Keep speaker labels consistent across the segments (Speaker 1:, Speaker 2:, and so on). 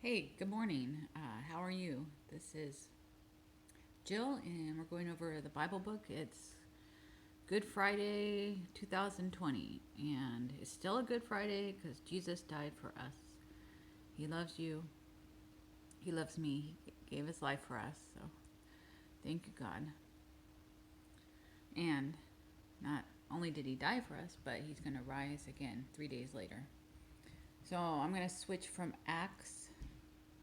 Speaker 1: Hey, good morning. How are you? This is Jill, and we're going over the Bible book. It's Good Friday 2020, and it's still a Good Friday because Jesus died for us. He loves you, He loves me, He gave His life for us. So thank you, God. And not only did He die for us, but He's going to rise again 3 days later. So I'm going to switch from Acts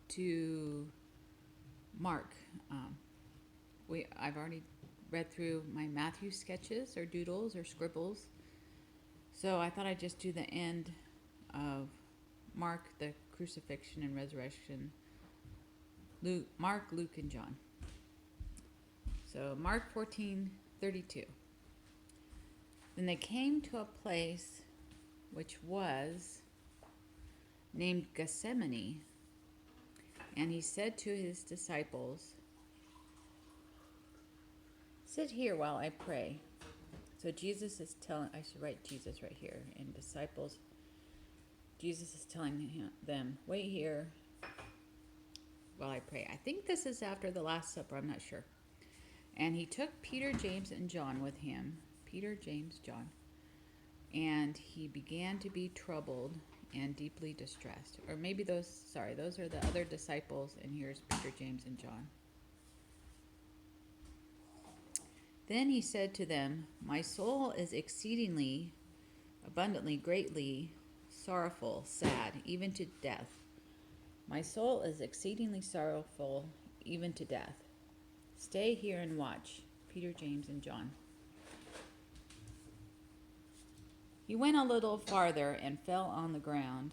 Speaker 1: to Mark. Um, I've already read through my Matthew sketches or doodles or scribbles. So I thought I'd just do the end of Mark, the crucifixion and resurrection. Mark, Luke, and John. So Mark 14:32. Then they came to a place which was named Gethsemane, and he said to his disciples, "Sit here while I pray." So Jesus is telling, I should write Jesus right here, and disciples, Jesus is telling them, wait here while I pray. I think this is after the Last Supper, I'm not sure. And he took Peter, James, and John with him. Peter, James, John. And he began to be troubled and deeply distressed. Or maybe those are the other disciples, and here's Peter, James, and John. Then he said to them, "My soul is exceedingly, abundantly, greatly sorrowful, sad, even to death. My soul is exceedingly sorrowful, even to death. Stay here and watch." Peter, James, and John. He went a little farther and fell on the ground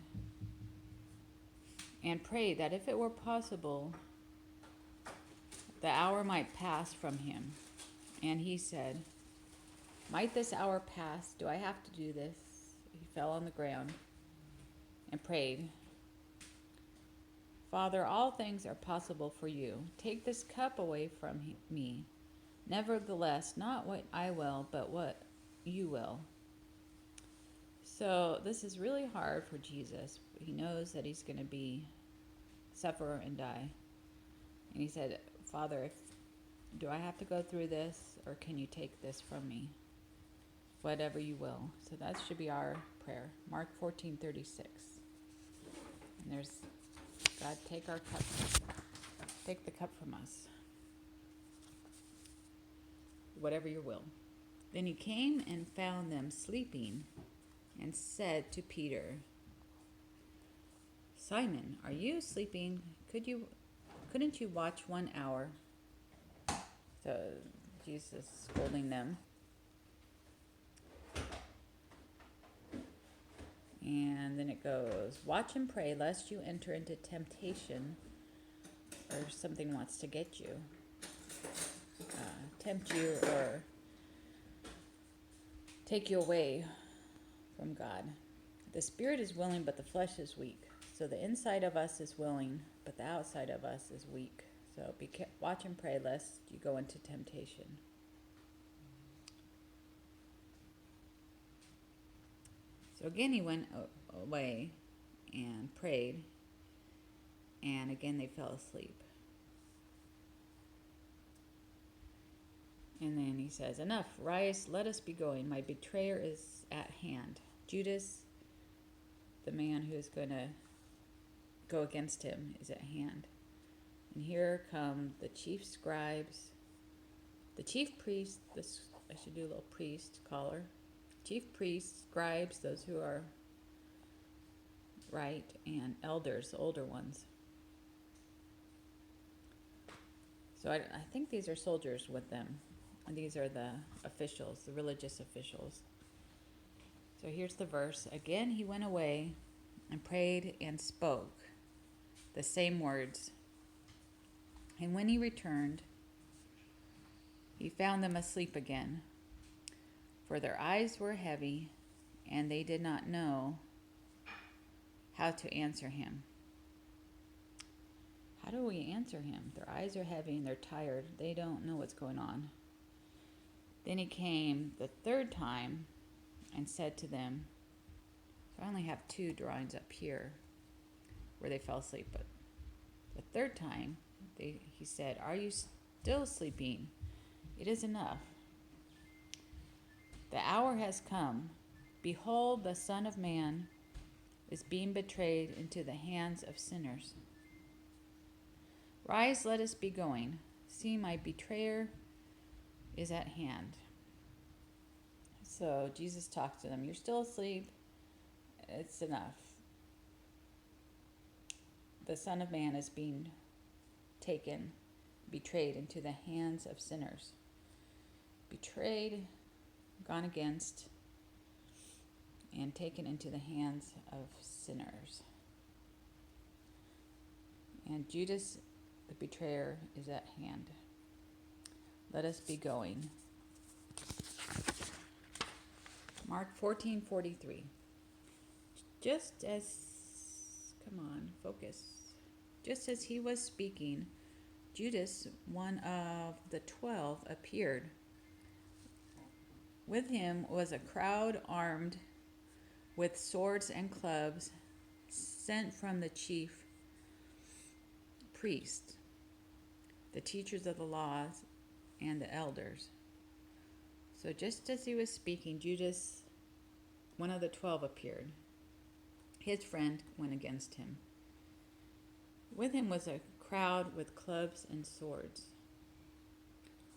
Speaker 1: and prayed that if it were possible, the hour might pass from him. And he said, "Might this hour pass? Do I have to do this?" He fell on the ground and prayed, "Father, all things are possible for you. Take this cup away from me. Nevertheless, not what I will, but what you will." So this is really hard for Jesus. He knows that he's going to be suffer and die. And he said, "Father, do I have to go through this, or can you take this from me? Whatever you will." So that should be our prayer. Mark 14:36. And there's, "God, take our cup. Take the cup from us. Whatever your will." Then he came and found them sleeping and said to Peter, "Simon, are you sleeping? Couldn't you watch 1 hour?" So Jesus scolding them. And then it goes, "Watch and pray lest you enter into temptation," or something wants to get you, tempt you, or take you away from God. "The spirit is willing, but the flesh is weak. So the inside of us is willing, but the outside of us is weak. So watch and pray lest you go into temptation." So again he went away and prayed, and again they fell asleep. And then he says, "Enough, rise, let us be going. My betrayer is at hand. Judas, the man who is going to go against him, is at hand." And here come the chief scribes, the chief priests, I should do a little priest collar. Chief priests, scribes, those who are right, and elders, the older ones. So I think these are soldiers with them. And these are the officials, the religious officials. So here's the verse. "Again he went away and prayed and spoke the same words. And when he returned, he found them asleep again, for their eyes were heavy, and they did not know how to answer him." How do we answer him? Their eyes are heavy and they're tired. They don't know what's going on. Then he came the third time and said to them, so I only have two drawings up here where they fell asleep, but The third time, he said, "Are you still sleeping? It is enough. The hour has come. Behold, the Son of Man is being betrayed into the hands of sinners. Rise, let us be going. See, my betrayer is at hand." So Jesus talks to them. You're still asleep. It's enough. The Son of Man is being taken, betrayed into the hands of sinners. Betrayed, gone against, and taken into the hands of sinners. And Judas, the betrayer, is at hand. Let us be going. Mark 14:43. Just as, come on, focus. Just as he was speaking, Judas, one of the 12, appeared. With him was a crowd armed with swords and clubs, sent from the chief priests, the teachers of the laws, and the elders. So just as he was speaking, Judas, one of the 12, appeared. His friend went against him. With him was a crowd with clubs and swords.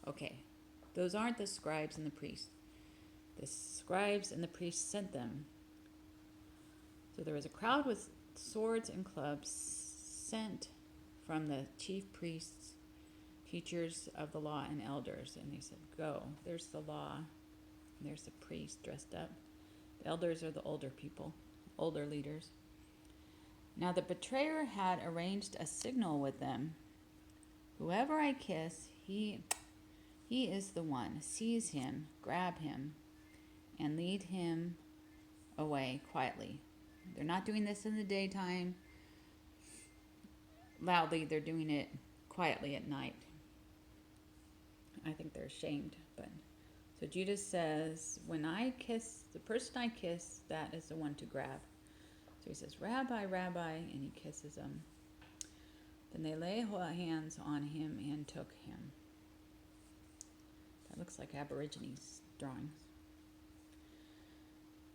Speaker 1: Okay, those aren't the scribes and the priests. The scribes and the priests sent them. So there was a crowd with swords and clubs sent from the chief priests, teachers of the law, and elders. And they said, "Go." There's the law. And there's the priest dressed up. The elders are the older people, older leaders. Now the betrayer had arranged a signal with them. "Whoever I kiss, he is the one. Seize him, grab him, and lead him away quietly." They're not doing this in the daytime loudly. They're doing it quietly at night. I think they're ashamed. But so Judas says, when I kiss, the person I kiss, that is the one to grab. So he says, "Rabbi, Rabbi," and he kisses him. Then they lay hands on him and took him. That looks like Aborigines drawings.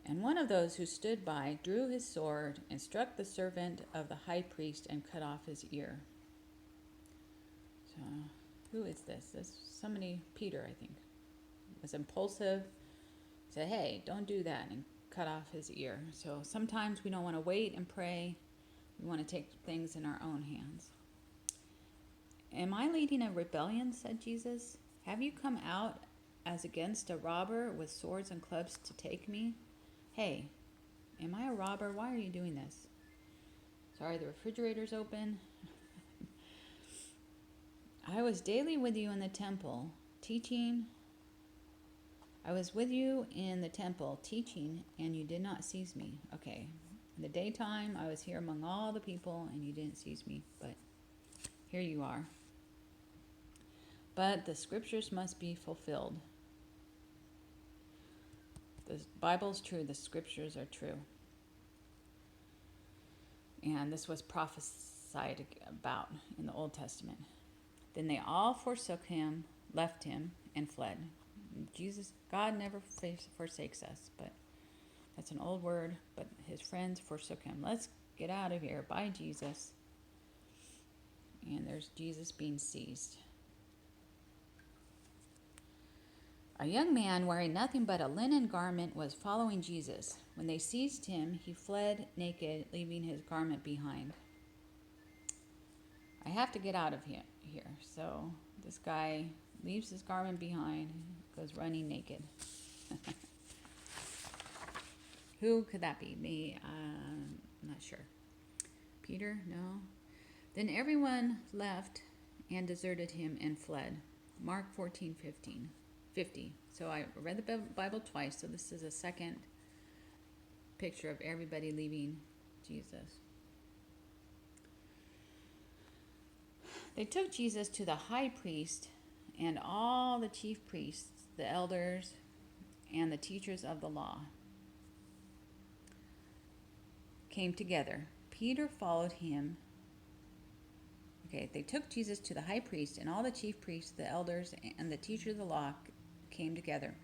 Speaker 1: And one of those who stood by drew his sword and struck the servant of the high priest and cut off his ear. So, who is this? This somebody, Peter, I think, was impulsive. Said, "Hey, don't do that," and cut off his ear. So sometimes we don't want to wait and pray. We want to take things in our own hands. "Am I leading a rebellion?" said Jesus. "Have you come out as against a robber with swords and clubs to take me? Hey, am I a robber? Why are you doing this?" Sorry, the refrigerator's open. "I was daily with you in the temple, teaching. I was with you in the temple, teaching, and you did not seize me." Okay, in the daytime, I was here among all the people, and you didn't seize me, but here you are. But the scriptures must be fulfilled. The Bible's true, the scriptures are true. And this was prophesied about in the Old Testament. Then they all forsook him, left him, and fled. Jesus, God never forsakes us, but that's an old word, but his friends forsook him. Let's get out of here. Bye, Jesus. And there's Jesus being seized. A young man wearing nothing but a linen garment was following Jesus. When they seized him, he fled naked, leaving his garment behind. I have to get out of here. So this guy leaves his garment behind, goes running naked. Who could that be? Me? I'm not sure. Peter? No. Then everyone left and deserted him and fled. Mark 14:50. So I read the Bible twice, so this is a second picture of everybody leaving Jesus. They took Jesus to the high priest, and all the chief priests, the elders, and the teachers of the law came together. Peter followed him. Okay, they took Jesus to the high priest, and all the chief priests, the elders, and the teachers of the law came together.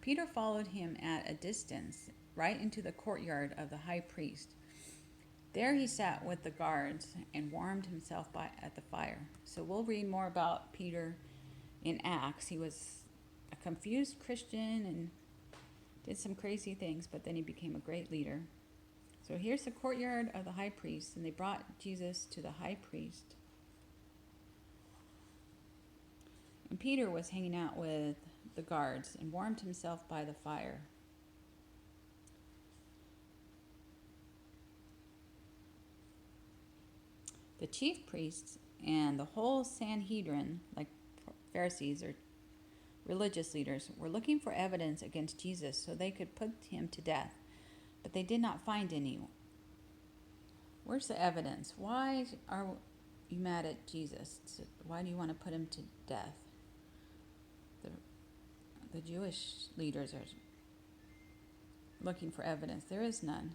Speaker 1: Peter followed him at a distance, right into the courtyard of the high priest. There he sat with the guards and warmed himself at the fire. So we'll read more about Peter in Acts. He was a confused Christian and did some crazy things, but then he became a great leader. So here's the courtyard of the high priest, and they brought Jesus to the high priest. And Peter was hanging out with the guards and warmed himself by the fire. The chief priests and the whole Sanhedrin, like Pharisees or religious leaders, were looking for evidence against Jesus so they could put him to death, but they did not find any. Where's the evidence? Why are you mad at Jesus? Why do you want to put him to death? The Jewish leaders are looking for evidence. There is none.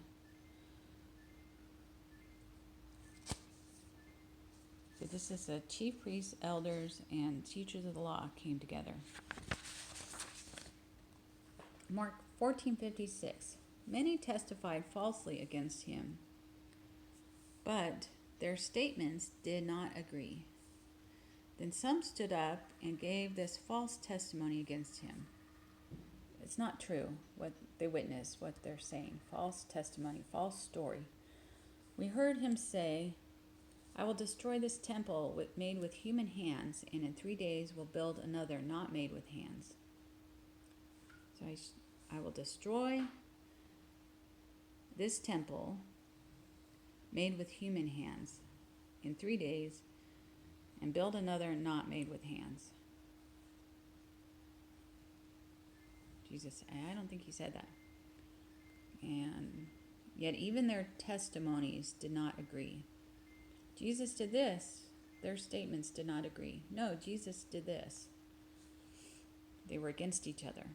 Speaker 1: So this is the chief priests, elders, and teachers of the law came together. Mark 14:56. Many testified falsely against him, but their statements did not agree. Then some stood up and gave this false testimony against him. It's not true what they witnessed, what they're saying. False testimony, false story. We heard him say, I will destroy this temple made with human hands, and in 3 days will build another not made with hands. So I will destroy this temple made with human hands in 3 days and build another not made with hands. Jesus, I don't think he said that. And yet even their testimonies did not agree. Jesus did this. Their statements did not agree. No, Jesus did this. They were against each other,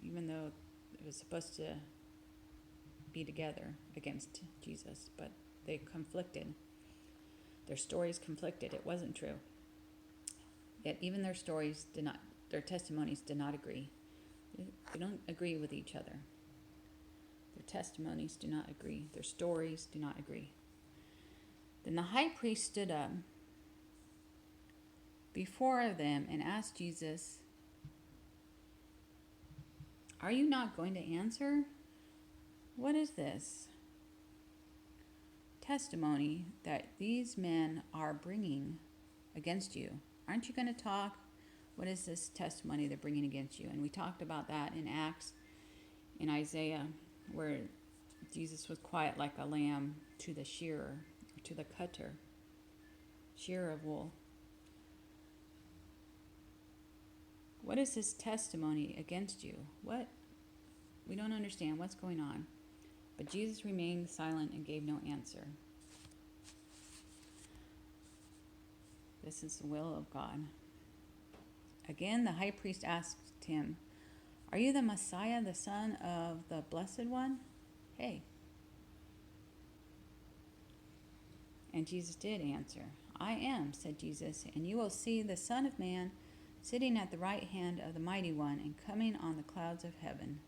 Speaker 1: even though it was supposed to be together against Jesus, but they conflicted. Their stories conflicted. It wasn't true. Yet even their testimonies did not agree. They don't agree with each other. Their testimonies do not agree. Their stories do not agree. Then the high priest stood up before them and asked Jesus, Are you not going to answer? What is this testimony that these men are bringing against you? Aren't you going to talk? What is this testimony they're bringing against you? And we talked about that in Acts, in Isaiah, where Jesus was quiet like a lamb to the shearer, to the cutter, shearer of wool. What is this testimony against you? What? We don't understand what's going on. But Jesus remained silent and gave no answer. This is the will of God. Again, the high priest asked him, Are you the Messiah, the Son of the Blessed One? Hey. And Jesus did answer, I am, said Jesus, and you will see the Son of Man sitting at the right hand of the Mighty One and coming on the clouds of heaven.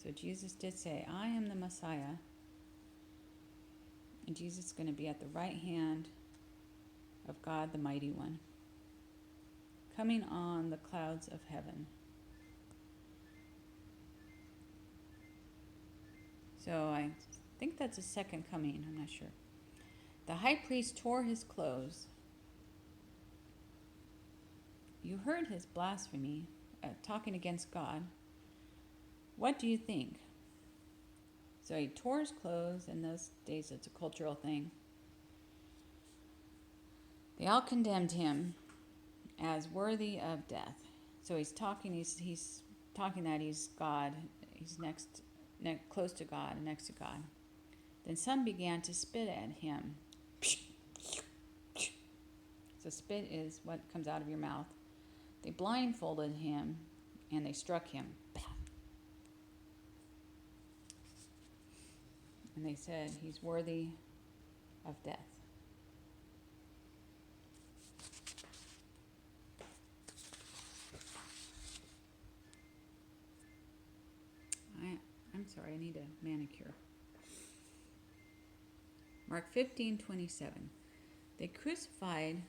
Speaker 1: So Jesus did say, I am the Messiah. And Jesus is going to be at the right hand of God, the Mighty One, coming on the clouds of heaven. So I think that's a second coming. I'm not sure. The high priest tore his clothes. You heard his blasphemy, talking against God. What do you think? So he tore his clothes. In those days, it's a cultural thing. They all condemned him as worthy of death. So he's talking that he's God. He's close to God and next to God. Then some began to spit at him. So spit is what comes out of your mouth. They blindfolded him and they struck him. And they said he's worthy of death. sorry, I need a manicure. Mark 15:27. They crucified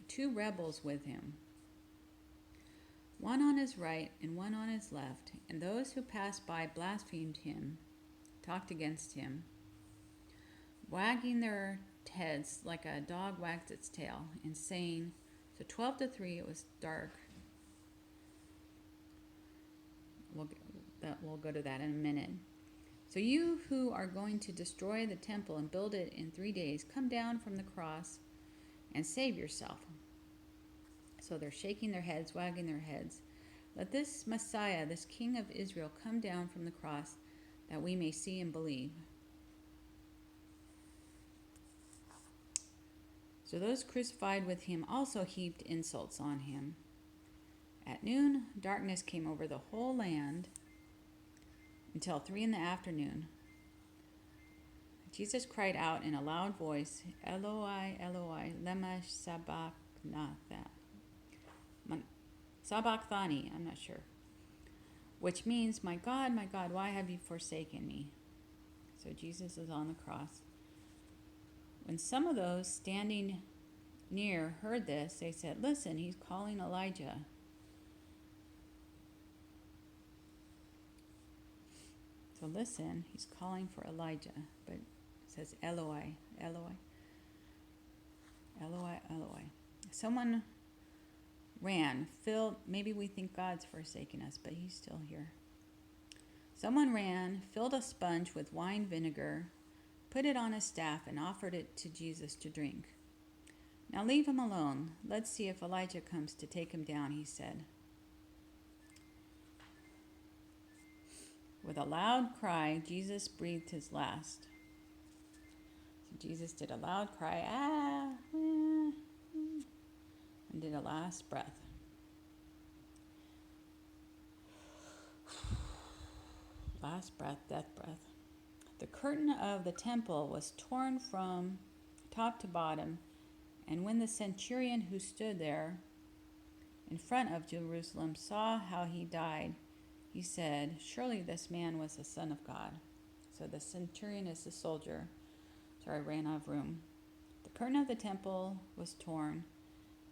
Speaker 1: 2 rebels with him, one on his right and one on his left, and those who passed by blasphemed him, talked against him, wagging their heads like a dog wags its tail, and saying, so 12 to 3, it was dark. We'll go to that in a minute. So you who are going to destroy the temple and build it in 3 days, come down from the cross and save yourself. So they're shaking their heads, wagging their heads. Let this Messiah, this King of Israel, come down from the cross that we may see and believe. So those crucified with him also heaped insults on him. At noon, darkness came over the whole land until 3 p.m. Jesus cried out in a loud voice, Eloi, Eloi, lema sabachthani, I'm not sure, which means, my God, why have you forsaken me? So Jesus is on the cross. When some of those standing near heard this, they said, listen, he's calling Elijah. So listen, he's calling for Elijah, but it says Eloi, Eloi, Eloi, Eloi. Someone ran, maybe we think God's forsaken us, but he's still here. Someone ran, filled a sponge with wine vinegar, put it on a staff, and offered it to Jesus to drink. Now leave him alone. Let's see if Elijah comes to take him down, he said. With a loud cry, Jesus breathed his last. So Jesus did a loud cry, and did a last breath. Last breath, death breath. The curtain of the temple was torn from top to bottom, and when the centurion who stood there in front of Jerusalem saw how he died, he said, surely this man was the Son of God. So the centurion is the soldier. Sorry, I ran out of room. The curtain of the temple was torn,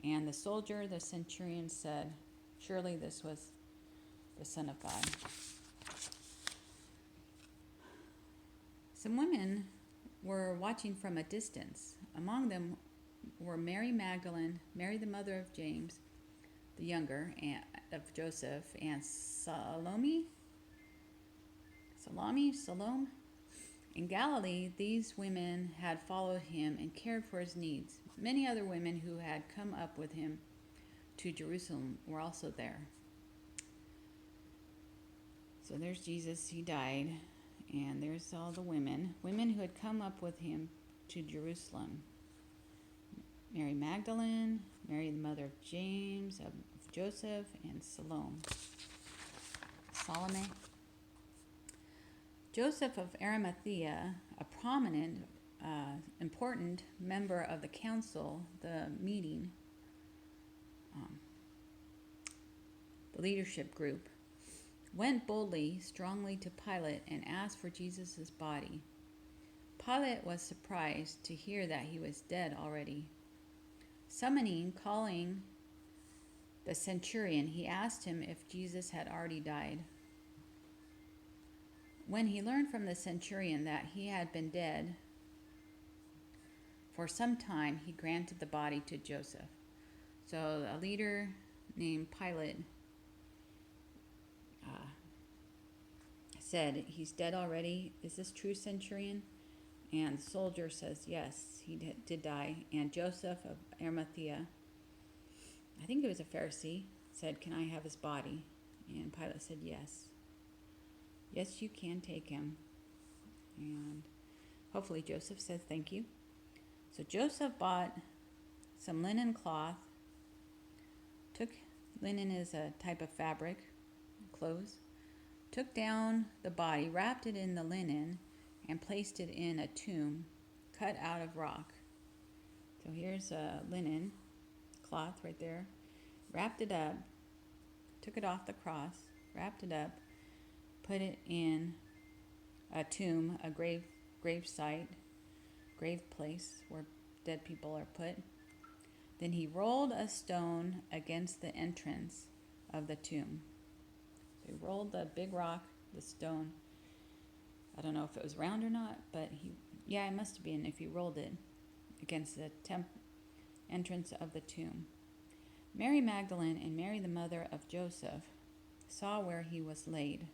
Speaker 1: and the soldier, the centurion, said, surely this was the Son of God. Some women were watching from a distance. Among them were Mary Magdalene, Mary the mother of James the younger, and of Joseph, and Salome. In Galilee, these women had followed him and cared for his needs. Many other women who had come up with him to Jerusalem were also there. So there's Jesus, he died, and there's all the women who had come up with him to Jerusalem. Mary Magdalene, Mary the mother of James, of Joseph, and Salome. Joseph of Arimathea, a prominent, important member of the council, the meeting, the leadership group, went boldly, strongly to Pilate and asked for Jesus' body. Pilate was surprised to hear that he was dead already. Calling the centurion, he asked him if Jesus had already died. When he learned from the centurion that he had been dead for some time, he granted the body to Joseph. So a leader named Pilate said, he's dead already. Is this true, centurion? And the soldier says, yes, he did die. And Joseph of Arimathea, I think he was a Pharisee, said, can I have his body? And Pilate said, yes. Yes, you can take him. And hopefully Joseph said thank you. So Joseph bought some linen cloth. Linen is a type of fabric, clothes. Took down the body, wrapped it in the linen, and placed it in a tomb cut out of rock. So here's a linen cloth right there. Wrapped it up, took it off the cross, wrapped it up, put it in a tomb, a grave site, grave place where dead people are put. Then he rolled a stone against the entrance of the tomb. So he rolled the big rock, the stone. I don't know if it was round or not, but it must have been if he rolled it against the entrance of the tomb. Mary Magdalene and Mary, the mother of Joseph, saw where he was laid.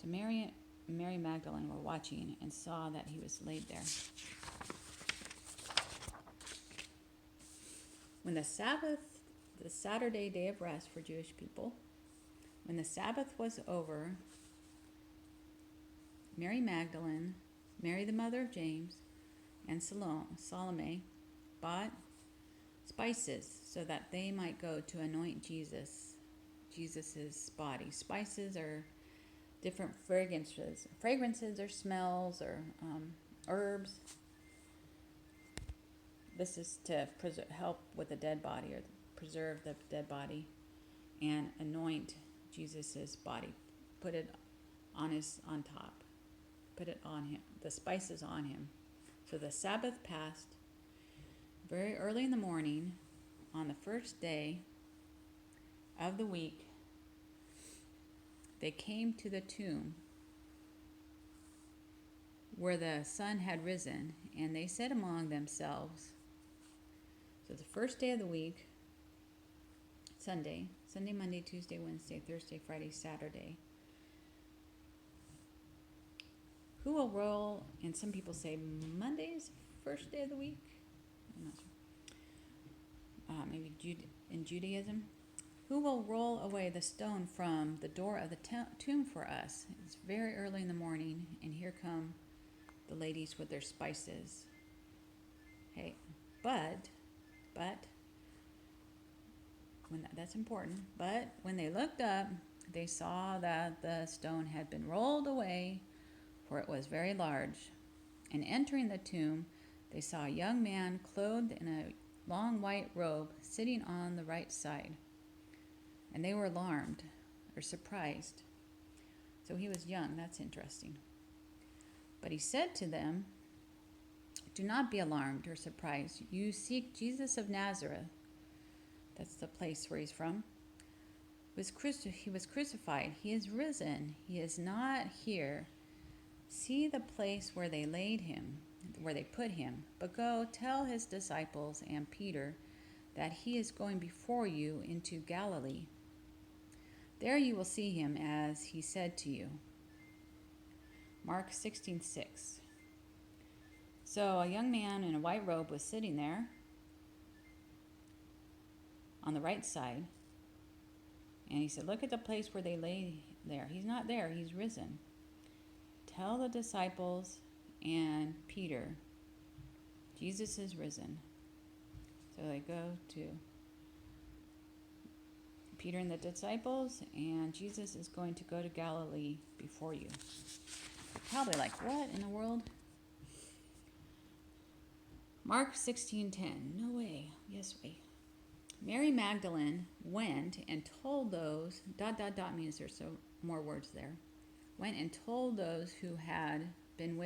Speaker 1: So Mary and Mary Magdalene were watching and saw that he was laid there. When the Sabbath, the Saturday day of rest for Jewish people, when the Sabbath was over, Mary Magdalene, Mary the mother of James, and Salome bought spices so that they might go to anoint Jesus's body. Spices are different fragrances or smells or herbs. This is to help with the dead body or preserve the dead body and anoint Jesus's body. Put it on top. Put it on him. The spices on him. So the Sabbath passed. Very early in the morning, on the first day of the week, they came to the tomb where the sun had risen, and they said among themselves, so the first day of the week, Sunday, Monday, Tuesday, Wednesday, Thursday, Friday, Saturday. Who will roll, and some people say Monday is the first day of the week. I'm not sure. Maybe in Judaism. Who will roll away the stone from the door of the tomb for us? It's very early in the morning, and here come the ladies with their spices. Hey, but that's important. But when they looked up, they saw that the stone had been rolled away, for it was very large. And entering the tomb, they saw a young man clothed in a long white robe sitting on the right side. And they were alarmed or surprised. So he was young. That's interesting. But he said to them, "Do not be alarmed or surprised. You seek Jesus of Nazareth." That's the place where he's from. He was crucified. He is risen. He is not here. See the place where they laid him, where they put him. But go tell his disciples and Peter that he is going before you into Galilee. There you will see him as he said to you. Mark 16:6. So a young man in a white robe was sitting there on the right side. And he said, look at the place where they lay there. He's not there. He's risen. Tell the disciples and Peter, Jesus is risen. So they go to Peter and the disciples, and Jesus is going to go to Galilee before you. Probably like, what in the world? Mark 16:10. No way. Yes way. Mary Magdalene went and told those, ... means there's so more words there. Went and told those who had been with